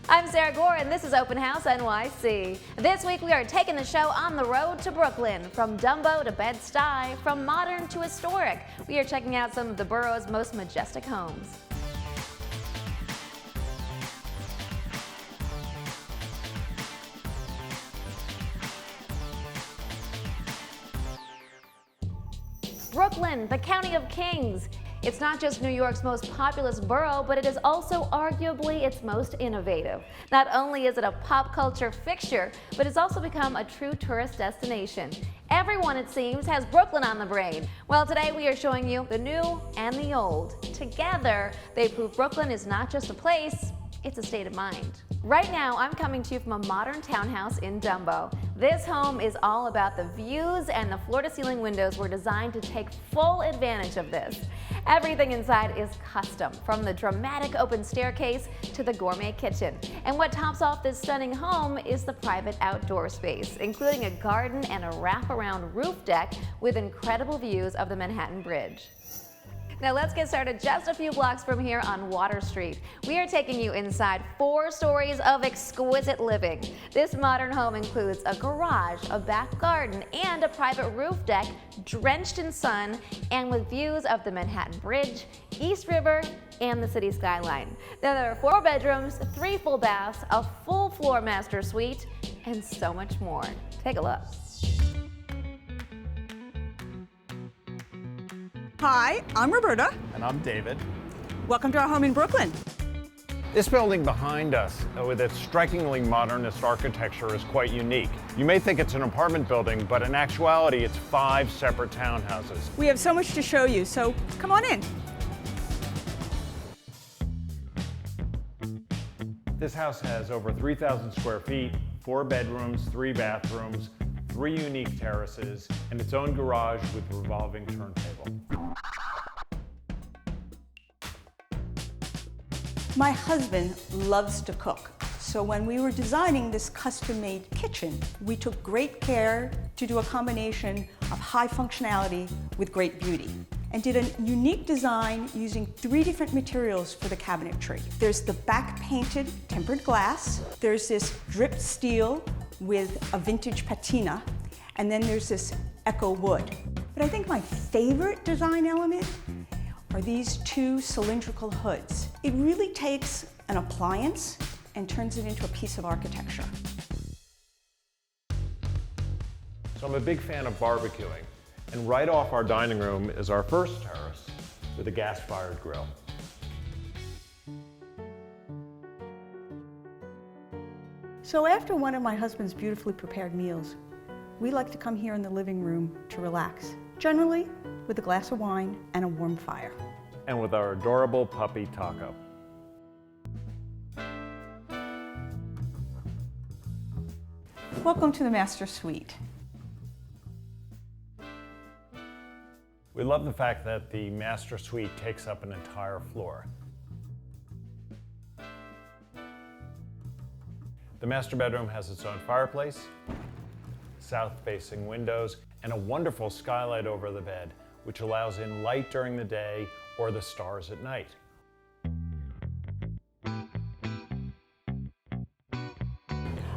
I'm Sarah Gore, and this is Open House NYC. This week we are taking the show on the road to Brooklyn. From Dumbo to Bed-Stuy, from modern to historic, we are checking out some of the borough's most majestic homes. Brooklyn, the County of Kings. It's not just New York's most populous borough, but it is also arguably its most innovative. Not only is it a pop culture fixture, but it's also become a true tourist destination. Everyone, it seems, has Brooklyn on the brain. Well, today we are showing you the new and the old. Together, they prove Brooklyn is not just a place, it's a state of mind. Right now, I'm coming to you from a modern townhouse in Dumbo. This home is all about the views, and the floor-to-ceiling windows were designed to take full advantage of this. Everything inside is custom, from the dramatic open staircase to the gourmet kitchen. And what tops off this stunning home is the private outdoor space, including a garden and a wraparound roof deck with incredible views of the Manhattan Bridge. Now let's get started just a few blocks from here on Water Street. We are taking you inside 4 stories of exquisite living. This modern home includes a garage, a back garden, and a private roof deck drenched in sun and with views of the Manhattan Bridge, East River, and the city skyline. Now there are 4 bedrooms, 3 full baths, a full floor master suite, and so much more. Take a look. Hi, I'm Roberta. And I'm David. Welcome to our home in Brooklyn. This building behind us, with its strikingly modernist architecture, is quite unique. You may think it's an apartment building, but in actuality, it's 5 separate townhouses. We have so much to show you, so come on in. This house has over 3,000 square feet, 4 bedrooms, 3 bathrooms, 3 unique terraces, and its own garage with revolving turntable. My husband loves to cook, so when we were designing this custom-made kitchen, we took great care to do a combination of high functionality with great beauty, and did a unique design using 3 different materials for the cabinetry. There's the back-painted tempered glass, there's this dripped steel with a vintage patina, and then there's this echo wood. But I think my favorite design element are these 2 cylindrical hoods. It really takes an appliance and turns it into a piece of architecture. So I'm a big fan of barbecuing, and right off our dining room is our first terrace with a gas-fired grill. So after one of my husband's beautifully prepared meals, we like to come here in the living room to relax, generally with a glass of wine and a warm fire. And with our adorable puppy, Taco. Welcome to the master suite. We love the fact that the master suite takes up an entire floor. The master bedroom has its own fireplace, south-facing windows, and a wonderful skylight over the bed, which allows in light during the day or the stars at night.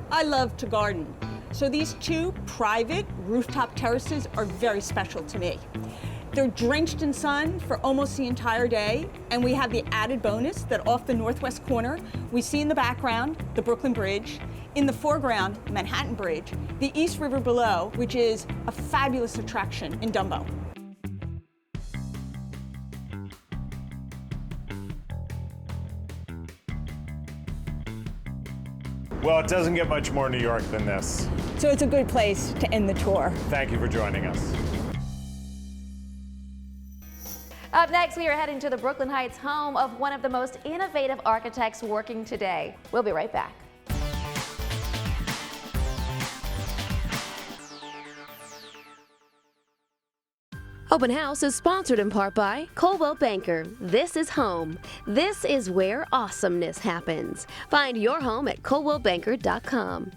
I love to garden, so these 2 private rooftop terraces are very special to me. They're drenched in sun for almost the entire day, and we have the added bonus that off the northwest corner, we see in the background the Brooklyn Bridge, in the foreground, Manhattan Bridge, the East River below, which is a fabulous attraction in Dumbo. Well, it doesn't get much more New York than this. So it's a good place to end the tour. Thank you for joining us. Up next, we are heading to the Brooklyn Heights home of one of the most innovative architects working today. We'll be right back. Open House is sponsored in part by Coldwell Banker. This is home. This is where awesomeness happens. Find your home at coldwellbanker.com.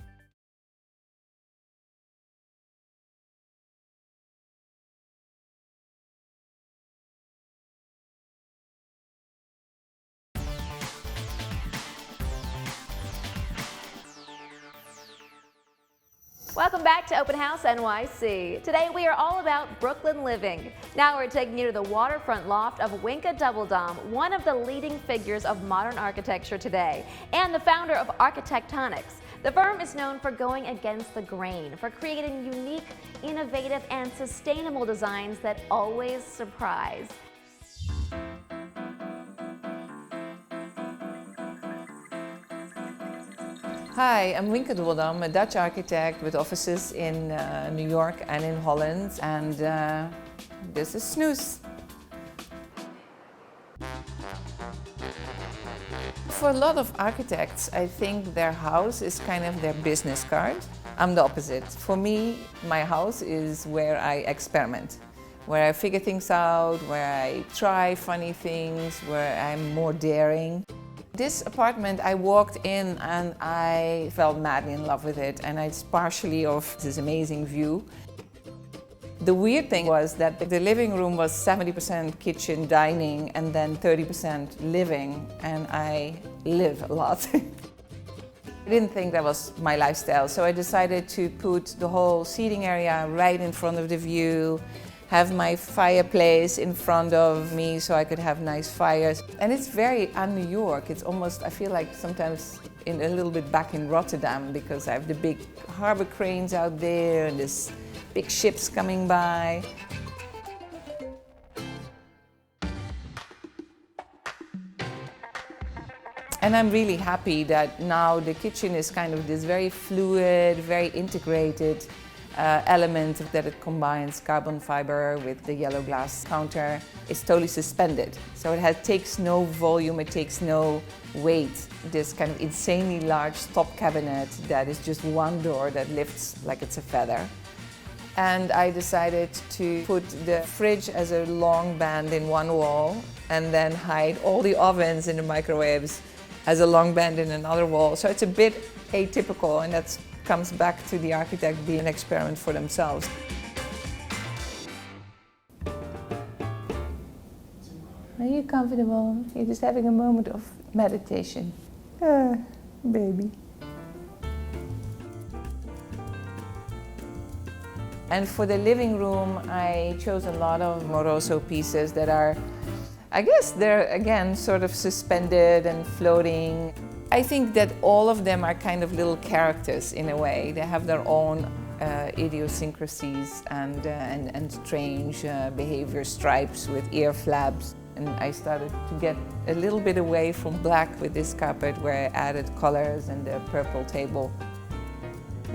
Welcome back to Open House NYC. Today we are all about Brooklyn living. Now we're taking you to the waterfront loft of Winka Doubledome, one of the leading figures of modern architecture today, and the founder of Architectonics. The firm is known for going against the grain, for creating unique, innovative, and sustainable designs that always surprise. Hi, I'm Winka Doubledome, a Dutch architect with offices in New York and in Holland, and this is Snoes. For a lot of architects, I think their house is kind of their business card. I'm the opposite. For me, my house is where I experiment, where I figure things out, where I try funny things, where I'm more daring. This apartment, I walked in and I fell madly in love with it, and it's partially of this amazing view. The weird thing was that the living room was 70% kitchen, dining, and then 30% living, and I live a lot. I didn't think that was my lifestyle, so I decided to put the whole seating area right in front of the view, have my fireplace in front of me so I could have nice fires. And it's very un-New York. It's almost, I feel like sometimes a little bit back in Rotterdam, because I have the big harbor cranes out there and this big ships coming by. And I'm really happy that now the kitchen is kind of this very fluid, very integrated element that it combines carbon fiber with the yellow glass counter. It's totally suspended. So it takes no volume, it takes no weight. This kind of insanely large top cabinet that is just one door that lifts like it's a feather. And I decided to put the fridge as a long band in one wall and then hide all the ovens and the microwaves as a long band in another wall. So it's a bit atypical, and that comes back to the architect being an experiment for themselves. Are you comfortable? You're just having a moment of meditation. Baby. And for the living room, I chose a lot of Moroso pieces that are, I guess they're again sort of suspended and floating. I think that all of them are kind of little characters in a way. They have their own idiosyncrasies and strange behavior, stripes with ear flaps. And I started to get a little bit away from black with this carpet, where I added colors and the purple table.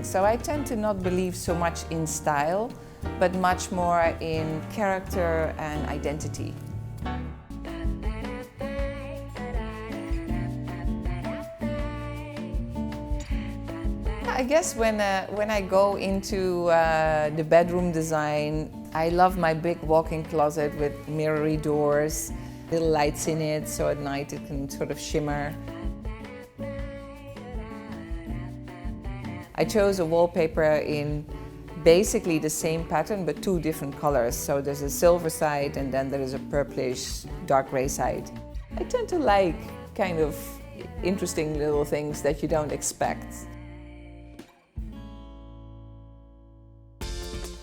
So I tend to not believe so much in style, but much more in character and identity. I guess when I go into the bedroom design, I love my big walk-in closet with mirrory doors, little lights in it, so at night it can sort of shimmer. I chose a wallpaper in basically the same pattern, but two different colors. So there's a silver side and then there is a purplish dark gray side. I tend to like kind of interesting little things that you don't expect.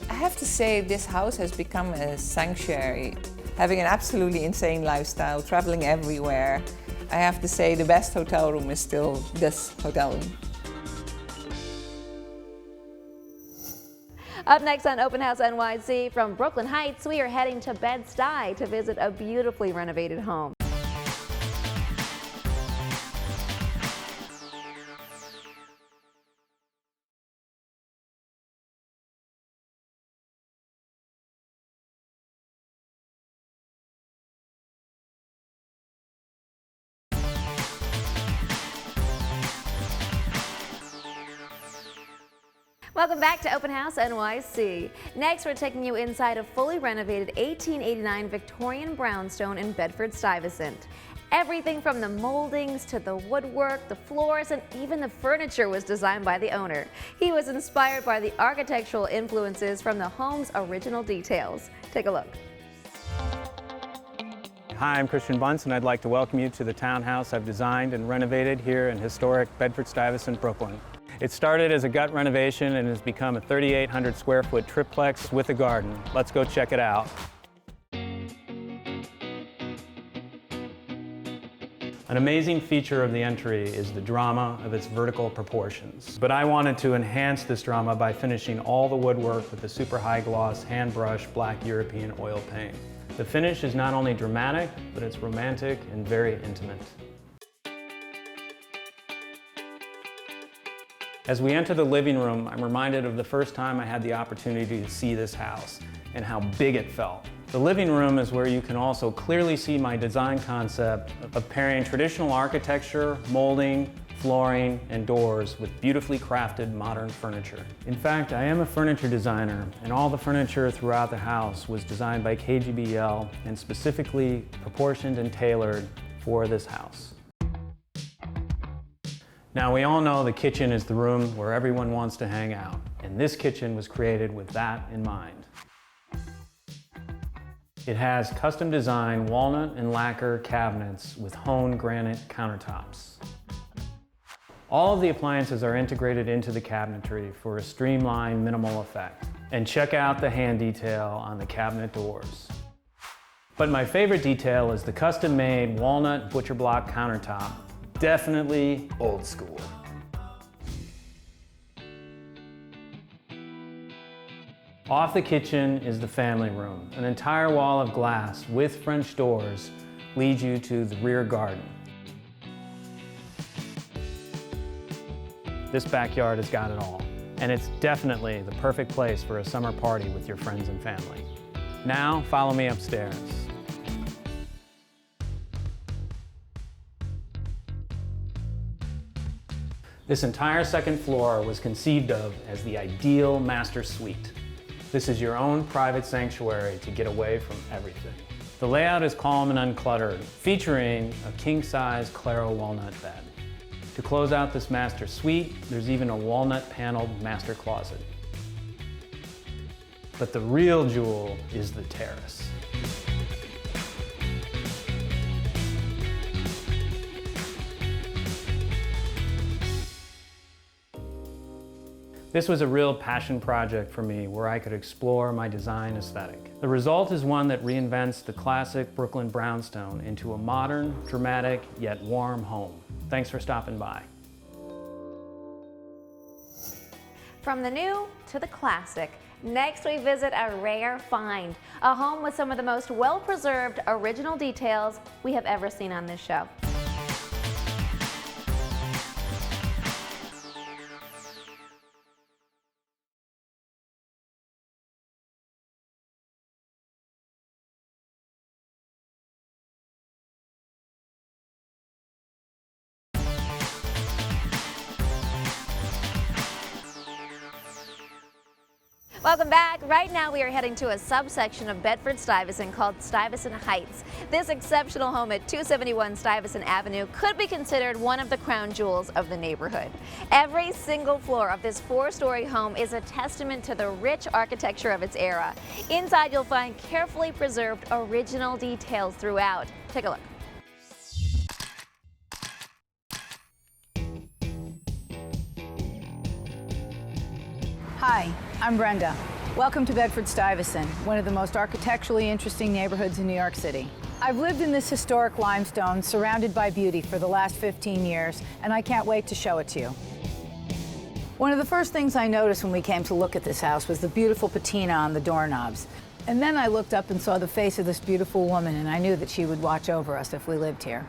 I have to say this house has become a sanctuary. Having an absolutely insane lifestyle, traveling everywhere, I have to say the best hotel room is still this hotel room. Up next on Open House NYC, from Brooklyn Heights, we are heading to Bed-Stuy to visit a beautifully renovated home. Welcome back to Open House NYC. Next, we're taking you inside a fully renovated 1889 Victorian brownstone in Bedford Stuyvesant. Everything from the moldings to the woodwork, the floors, and even the furniture was designed by the owner. He was inspired by the architectural influences from the home's original details. Take a look. Hi, I'm Christian Bunce, and I'd like to welcome you to the townhouse I've designed and renovated here in historic Bedford Stuyvesant, Brooklyn. It started as a gut renovation and has become a 3,800 square foot triplex with a garden. Let's go check it out. An amazing feature of the entry is the drama of its vertical proportions. But I wanted to enhance this drama by finishing all the woodwork with a super high gloss hand brush black European oil paint. The finish is not only dramatic, but it's romantic and very intimate. As we enter the living room, I'm reminded of the first time I had the opportunity to see this house and how big it felt. The living room is where you can also clearly see my design concept of pairing traditional architecture, molding, flooring, and doors with beautifully crafted modern furniture. In fact, I am a furniture designer, and all the furniture throughout the house was designed by KGBL and specifically proportioned and tailored for this house. Now, we all know the kitchen is the room where everyone wants to hang out, and this kitchen was created with that in mind. It has custom designed walnut and lacquer cabinets with honed granite countertops. All of the appliances are integrated into the cabinetry for a streamlined, minimal effect. And check out the hand detail on the cabinet doors. But my favorite detail is the custom-made walnut butcher block countertop. Definitely old school. Off the kitchen is the family room. An entire wall of glass with French doors leads you to the rear garden. This backyard has got it all, and it's definitely the perfect place for a summer party with your friends and family. Now, follow me upstairs. This entire second floor was conceived of as the ideal master suite. This is your own private sanctuary to get away from everything. The layout is calm and uncluttered, featuring a king-size Claro walnut bed. To close out this master suite, there's even a walnut-paneled master closet. But the real jewel is the terrace. This was a real passion project for me where I could explore my design aesthetic. The result is one that reinvents the classic Brooklyn brownstone into a modern, dramatic, yet warm home. Thanks for stopping by. From the new to the classic, next we visit a rare find, a home with some of the most well-preserved original details we have ever seen on this show. Welcome back. Right now we are heading to a subsection of Bedford Stuyvesant called Stuyvesant Heights. This exceptional home at 271 Stuyvesant Avenue could be considered one of the crown jewels of the neighborhood. Every single floor of this four-story home is a testament to the rich architecture of its era. Inside you'll find carefully preserved original details throughout. Take a look. Hi, I'm Brenda. Welcome to Bedford Stuyvesant, one of the most architecturally interesting neighborhoods in New York City. I've lived in this historic limestone surrounded by beauty for the last 15 years, and I can't wait to show it to you. One of the first things I noticed when we came to look at this house was the beautiful patina on the doorknobs. And then I looked up and saw the face of this beautiful woman, and I knew that she would watch over us if we lived here.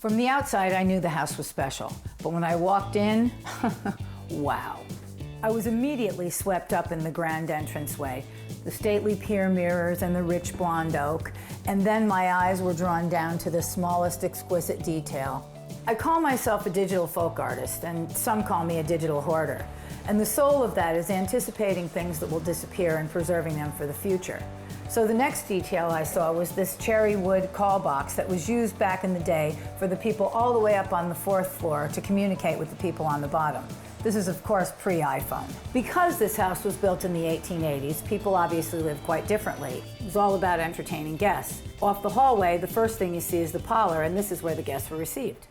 From the outside, I knew the house was special, but when I walked in, wow. I was immediately swept up in the grand entranceway, the stately pier mirrors and the rich blonde oak, and then my eyes were drawn down to the smallest exquisite detail. I call myself a digital folk artist, and some call me a digital hoarder, and the soul of that is anticipating things that will disappear and preserving them for the future. So the next detail I saw was this cherry wood call box that was used back in the day for the people all the way up on the 4th floor to communicate with the people on the bottom. This is, of course, pre-iPhone. Because this house was built in the 1880s, people obviously lived quite differently. It was all about entertaining guests. Off the hallway, the first thing you see is the parlor, and this is where the guests were received.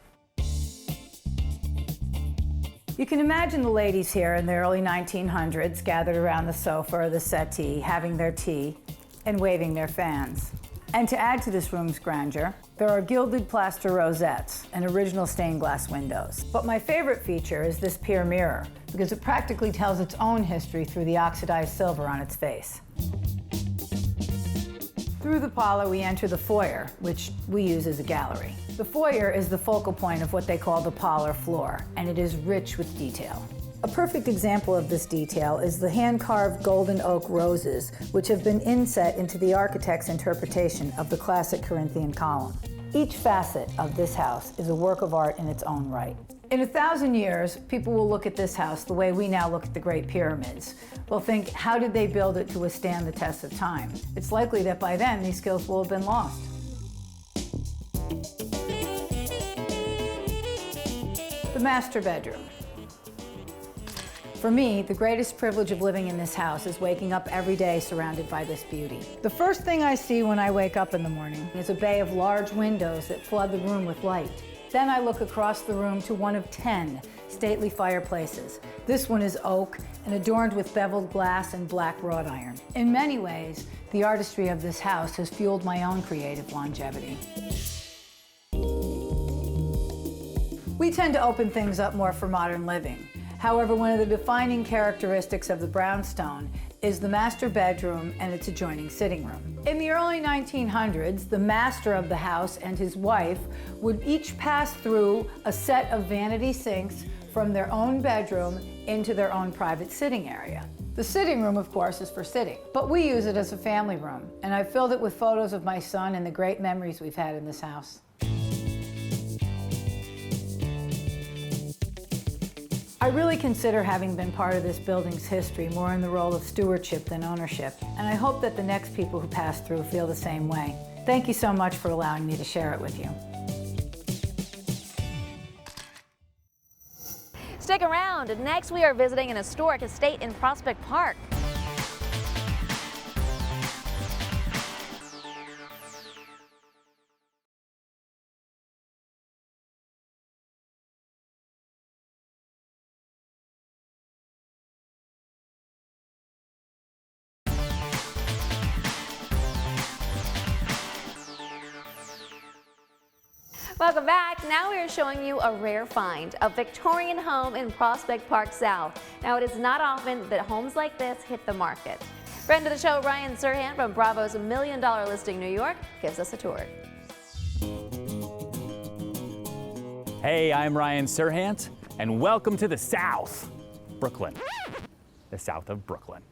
You can imagine the ladies here in the early 1900s gathered around the sofa or the settee, having their tea and waving their fans. And to add to this room's grandeur, there are gilded plaster rosettes and original stained glass windows. But my favorite feature is this pier mirror, because it practically tells its own history through the oxidized silver on its face. Through the parlor, we enter the foyer, which we use as a gallery. The foyer is the focal point of what they call the parlor floor, and it is rich with detail. A perfect example of this detail is the hand-carved golden oak roses, which have been inset into the architect's interpretation of the classic Corinthian column. Each facet of this house is a work of art in its own right. In 1,000 years, people will look at this house the way we now look at the Great Pyramids. They'll think, how did they build it to withstand the test of time? It's likely that by then, these skills will have been lost. The master bedroom. For me, the greatest privilege of living in this house is waking up every day surrounded by this beauty. The first thing I see when I wake up in the morning is a bay of large windows that flood the room with light. Then I look across the room to one of 10 stately fireplaces. This one is oak and adorned with beveled glass and black wrought iron. In many ways, the artistry of this house has fueled my own creative longevity. We tend to open things up more for modern living. However, one of the defining characteristics of the brownstone is the master bedroom and its adjoining sitting room. In the early 1900s, the master of the house and his wife would each pass through a set of vanity sinks from their own bedroom into their own private sitting area. The sitting room, of course, is for sitting, but we use it as a family room, and I've filled it with photos of my son and the great memories we've had in this house. I really consider having been part of this building's history more in the role of stewardship than ownership, and I hope that the next people who pass through feel the same way. Thank you so much for allowing me to share it with you. Stick around. Next, we are visiting an historic estate in Prospect Park. Welcome back. Now we are showing you a rare find, a Victorian home in Prospect Park South. Now, it is not often that homes like this hit the market. Friend of the show, Ryan Serhant from Bravo's $1 Million Listing New York gives us a tour. Hey, I'm Ryan Serhant, and welcome to the South, Brooklyn, the south of Brooklyn.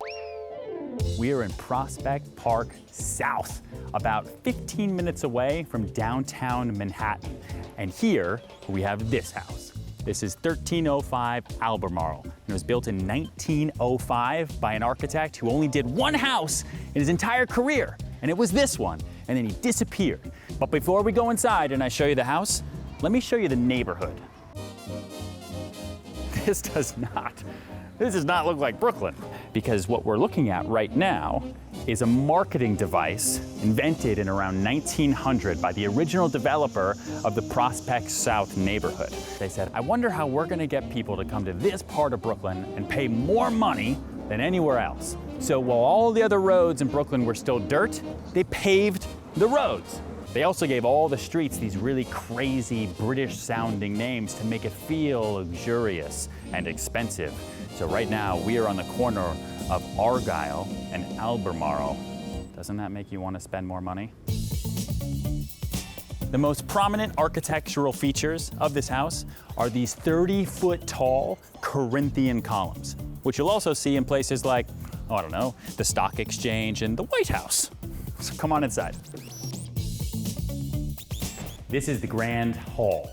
We are in Prospect Park South, about 15 minutes away from downtown Manhattan. And here we have this house. This is 1305 Albemarle, and it was built in 1905 by an architect who only did one house in his entire career, and it was this one, and then he disappeared. But before we go inside and I show you the house, let me show you the neighborhood. This does not look like Brooklyn, because what we're looking at right now is a marketing device invented in around 1900 by the original developer of the Prospect South neighborhood. They said, I wonder how we're gonna get people to come to this part of Brooklyn and pay more money than anywhere else. So while all the other roads in Brooklyn were still dirt, they paved the roads. They also gave all the streets these really crazy British sounding names to make it feel luxurious and expensive. So right now we are on the corner of Argyle and Albemarle. Doesn't that make you want to spend more money? The most prominent architectural features of this house are these 30-foot tall Corinthian columns, which you'll also see in places like, oh, I don't know, the Stock Exchange and the White House. So come on inside. This is the Grand Hall.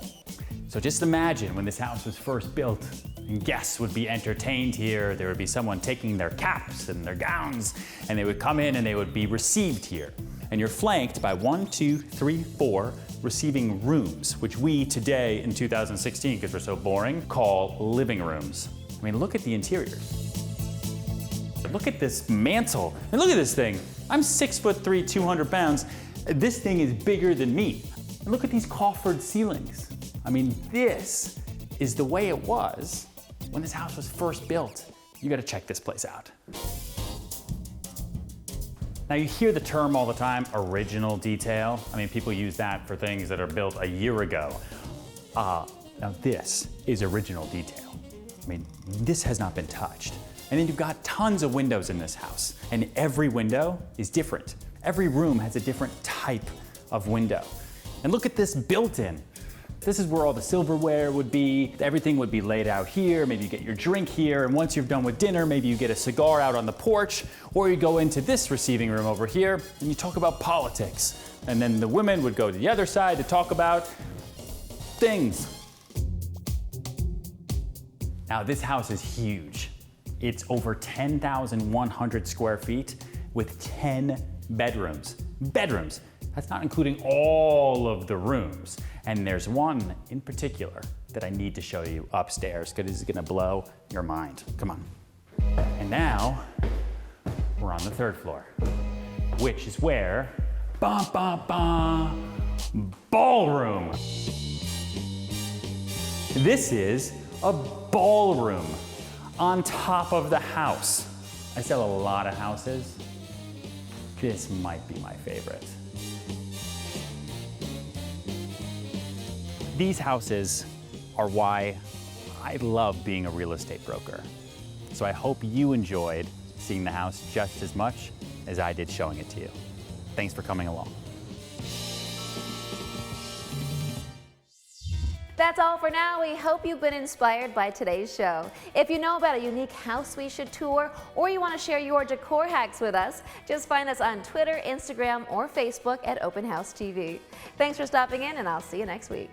So just imagine when this house was first built and guests would be entertained here. There would be someone taking their caps and their gowns, and they would come in and they would be received here. And you're flanked by 1, 2, 3, 4 receiving rooms, which we today in 2016, because we're so boring, call living rooms. I mean, look at the interiors. Look at this mantle, and look at this thing. I'm 6'3", 200 pounds. This thing is bigger than me. And look at these coffered ceilings. I mean, this is the way it was when this house was first built. You gotta check this place out. Now you hear the term all the time, original detail. I mean, people use that for things that are built a year ago. Now this is original detail. I mean, this has not been touched. And then you've got tons of windows in this house, and every window is different. Every room has a different type of window. And look at this built-in. This is where all the silverware would be. Everything would be laid out here. Maybe you get your drink here, and once you're done with dinner, maybe you get a cigar out on the porch, or you go into this receiving room over here, and you talk about politics. And then the women would go to the other side to talk about things. Now, this house is huge. It's over 10,100 square feet with 10 bedrooms. Bedrooms, that's not including all of the rooms. And there's one in particular that I need to show you upstairs because it's gonna blow your mind. Come on. And now, we're on the 3rd floor, which is where, ballroom. This is a ballroom on top of the house. I sell a lot of houses. This might be my favorite. These houses are why I love being a real estate broker. So I hope you enjoyed seeing the house just as much as I did showing it to you. Thanks for coming along. That's all for now. We hope you've been inspired by today's show. If you know about a unique house we should tour, or you want to share your decor hacks with us, just find us on Twitter, Instagram, or Facebook at Open House TV. Thanks for stopping in, and I'll see you next week.